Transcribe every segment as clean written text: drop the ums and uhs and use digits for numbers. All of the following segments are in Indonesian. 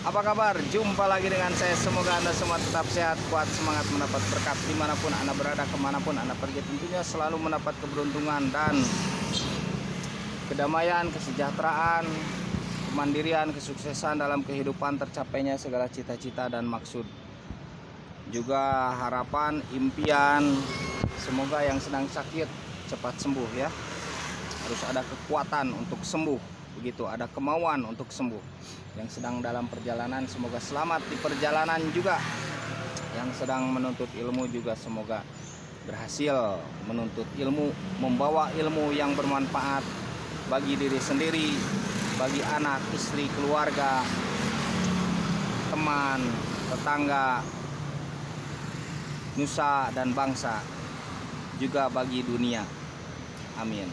Apa kabar? Jumpa lagi dengan saya. Semoga Anda semua tetap sehat, kuat, semangat, mendapat berkat dimanapun Anda berada, kemanapun Anda pergi. Tentunya selalu mendapat keberuntungan dan kedamaian, kesejahteraan, kemandirian, kesuksesan dalam kehidupan, tercapainya segala cita-cita dan maksud. Juga harapan, impian, semoga yang sedang sakit cepat sembuh ya. Harus ada kekuatan untuk sembuh, begitu, ada kemauan untuk sembuh. Yang sedang dalam perjalanan semoga selamat di perjalanan juga. Yang sedang menuntut ilmu juga semoga berhasil menuntut ilmu, membawa ilmu yang bermanfaat bagi diri sendiri, bagi anak, istri, keluarga, teman, tetangga, nusa dan bangsa, juga bagi dunia. Amin.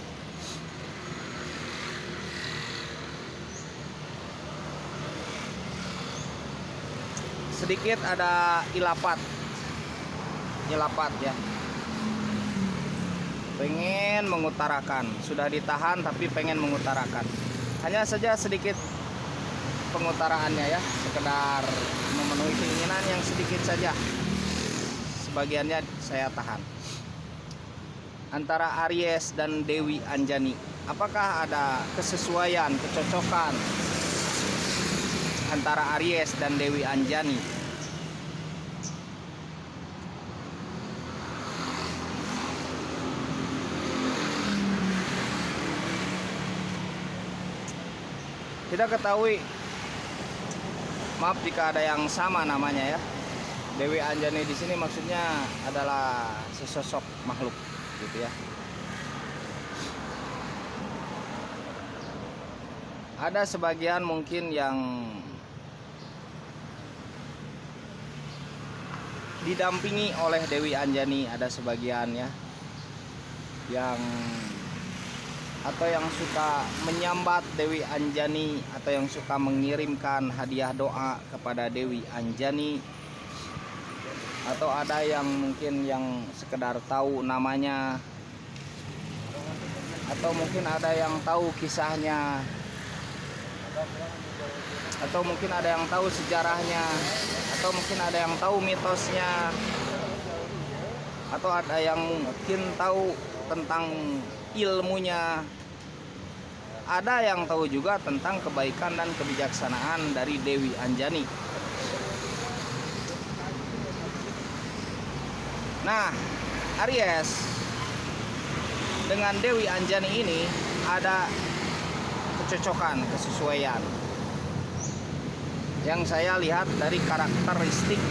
Sedikit ada ilapat ya, pengen mengutarakan, sudah ditahan tapi pengen mengutarakan. Hanya saja sedikit pengutaraannya ya, sekedar memenuhi keinginan yang sedikit saja. Sebagiannya saya tahan. Antara Aries dan Dewi Anjani, apakah ada kesesuaian, kecocokan antara Aries dan Dewi Anjani? Kita ketahui, maaf jika ada yang sama namanya ya. Dewi Anjani di sini maksudnya adalah sesosok makhluk gitu ya. Ada sebagian mungkin yang didampingi oleh Dewi Anjani, ada sebagian ya yang yang suka menyambat Dewi Anjani, atau yang suka mengirimkan hadiah doa kepada Dewi Anjani, atau ada yang mungkin yang sekedar tahu namanya, atau mungkin ada yang tahu kisahnya, atau mungkin ada yang tahu sejarahnya, atau mungkin ada yang tahu mitosnya, atau ada yang mungkin tahu tentang ilmunya. Ada yang tahu juga tentang kebaikan dan kebijaksanaan dari Dewi Anjani. Nah, Aries dengan Dewi Anjani ini ada kecocokan, kesesuaian yang saya lihat dari karakteristik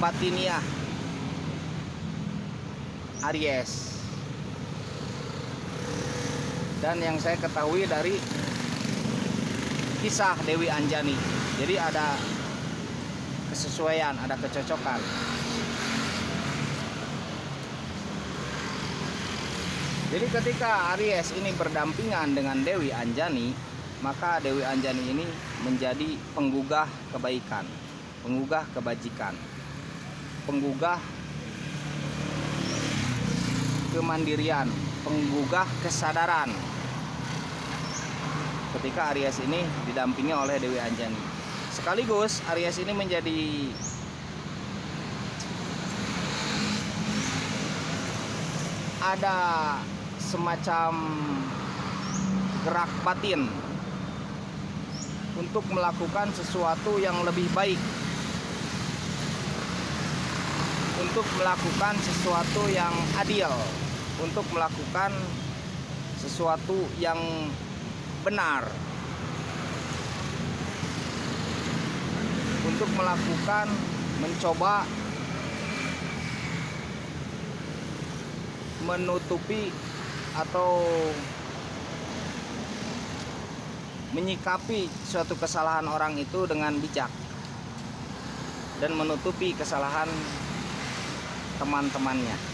batiniah Aries, dan yang saya ketahui dari kisah Dewi Anjani. Jadi ada kesesuaian, ada kecocokan. Jadi ketika Aries ini berdampingan dengan Dewi Anjani, maka Dewi Anjani ini menjadi penggugah kebaikan, penggugah kebajikan, penggugah kemandirian, penggugah kesadaran. Ketika Aries ini didampingi oleh Dewi Anjani, sekaligus Aries ini menjadi ada semacam gerak batin untuk melakukan sesuatu yang lebih baik, untuk melakukan sesuatu yang adil, untuk melakukan sesuatu yang benar, untuk melakukan, mencoba menutupi atau menyikapi suatu kesalahan orang itu dengan bijak, dan menutupi kesalahan teman-temannya.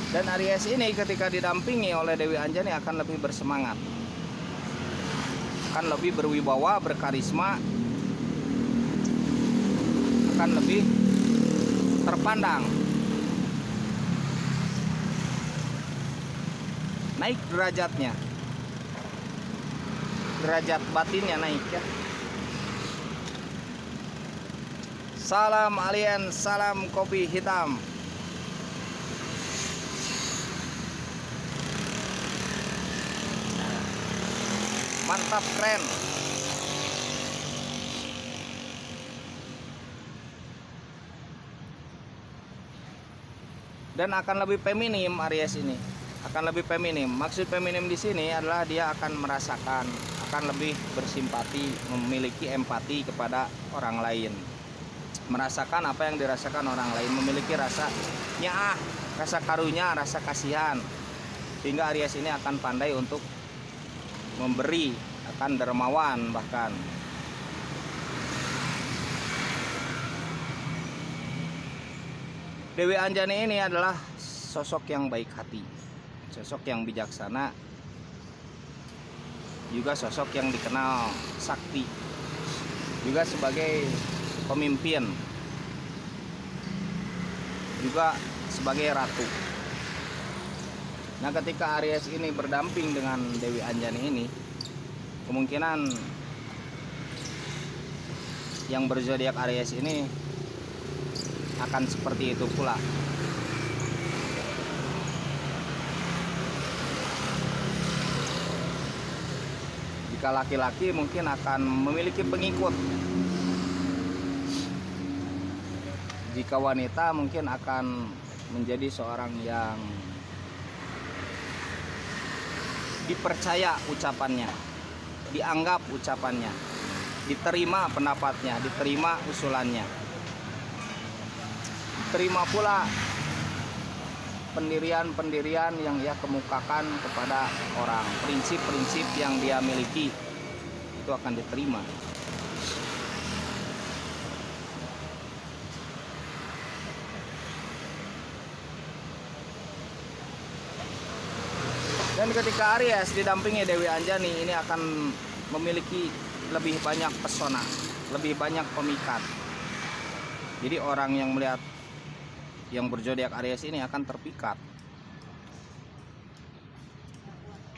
Dan Aries ini ketika didampingi oleh Dewi Anjani akan lebih bersemangat, akan lebih berwibawa, berkarisma, akan lebih terpandang. naik derajatnya, derajat batinnya naik ya. Salam alien, salam kopi hitam. Mantap, keren. Dan akan lebih feminim Aries ini. Akan lebih feminim. Maksud feminim di sini adalah dia akan merasakan, akan lebih bersimpati, memiliki empati kepada orang lain. Merasakan apa yang dirasakan orang lain, memiliki rasa nyaah, rasa karunia, rasa kasihan. Sehingga Aries ini akan pandai untuk memberi, akan dermawan bahkan. Dewi Anjani ini adalah sosok yang baik hati, sosok yang bijaksana, juga sosok yang dikenal sakti, juga sebagai pemimpin, juga sebagai ratu. Nah, ketika Aries ini berdamping dengan Dewi Anjani ini, kemungkinan yang berzodiak Aries ini akan seperti itu pula. Jika laki-laki mungkin akan memiliki pengikut. Jika wanita mungkin akan menjadi seorang yang dipercaya ucapannya, dianggap ucapannya, diterima pendapatnya, diterima usulannya, diterima pula pendirian-pendirian yang ia kemukakan kepada orang, prinsip-prinsip yang dia miliki itu akan diterima. Dan ketika Aries didampingi Dewi Anjani ini akan memiliki lebih banyak pesona, lebih banyak pemikat. Jadi orang yang melihat yang berzodiak Aries ini akan terpikat,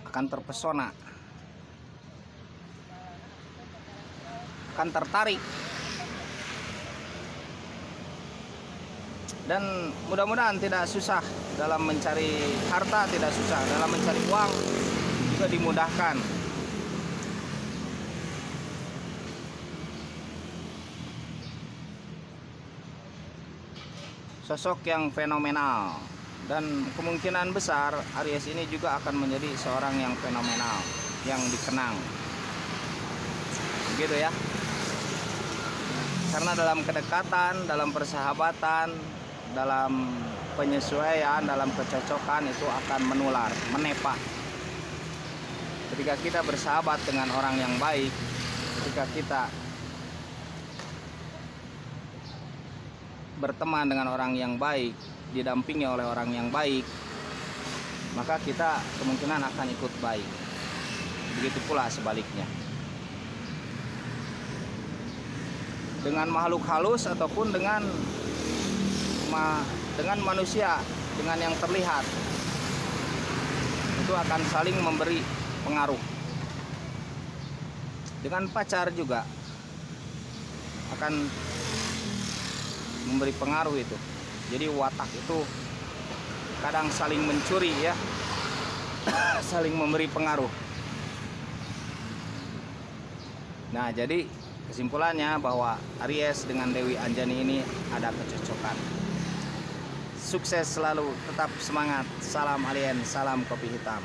akan terpesona, akan tertarik. Dan mudah-mudahan tidak susah dalam mencari harta, tidak susah dalam mencari uang, juga dimudahkan. Sosok yang fenomenal, dan kemungkinan besar Aries ini juga akan menjadi seorang yang fenomenal, yang dikenang. Begitu ya. Karena dalam kedekatan, dalam persahabatan, dalam penyesuaian, dalam kecocokan itu akan menular, menepak. Ketika kita bersahabat dengan orang yang baik, ketika kita berteman dengan orang yang baik, didampingi oleh orang yang baik, maka kita kemungkinan akan ikut baik. Begitu pula sebaliknya. Dengan makhluk halus ataupun dengan manusia, dengan yang terlihat, itu akan saling memberi pengaruh. Dengan pacar juga akan memberi pengaruh itu. Jadi watak itu kadang saling mencuri ya, saling memberi pengaruh. Nah, jadi kesimpulannya bahwa Aries dengan Dewi Anjani ini ada kecocokan. Sukses selalu, tetap semangat. Salam alien, salam kopi hitam.